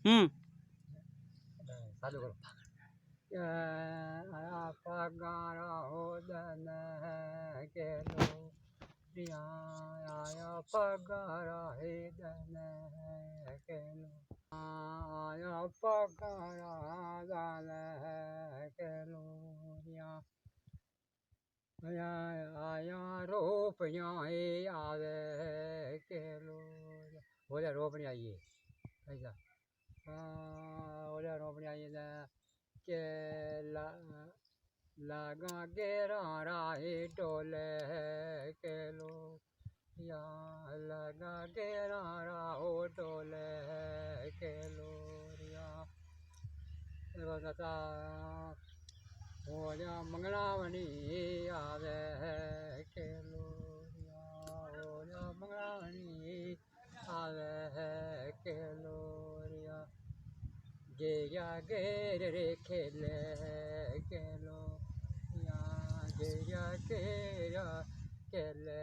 हम्म चालू करो पगारा हो दन के लो रिया आया पगारा है दन के लो आया पगारा दन के लो रिया आया रोपड़ियाँ आवे के लो बोले रोपड़ियाँ आइए ऐसा हो जा रोपड़ियाँ आइए के लगा गेरा राही टोले के लो या लगा गेरा राहो टोले के लो या दाता हो जा मंगलावनी आवे के लो या हो जा मंगलावनी आवे के लो या गेया गेर रे खेले के लो या गेया गेरा खेले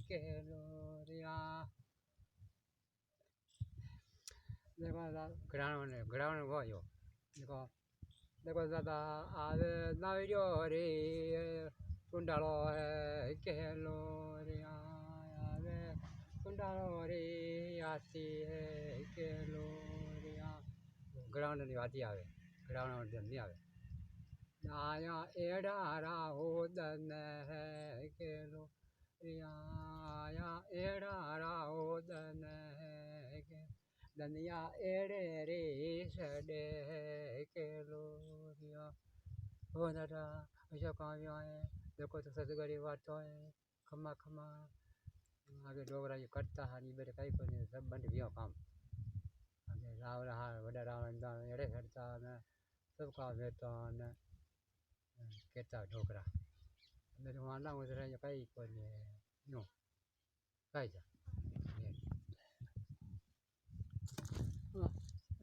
के लो या देखो घड़ावन गयो देखो दादा आवे नावियो रे कुंडालो है के लो रिया आवे कुंडालो रे आती है के लो रिया ઘડાવવાની વાતી આવે ઘડાવવાનો નહીં આવે આયા એડા રાહો દન હે કેલો આયા એડા રાહો દન હે કે દનિયા એડે રે સડે કેલો रिया हो दादा ऐसा कहाँ भी आए देखो तो ससुगरी वार्ता है खमा खमा आगे डोगरा ये कटता है नहीं बेटे कहीं को नहीं सब बंद गया काम राव रहा वडा राव एड़े हड़ता ने सब का वेता ने केता ढोकरा मेरे वाला उधर कहीं को नहीं नो कहीं जा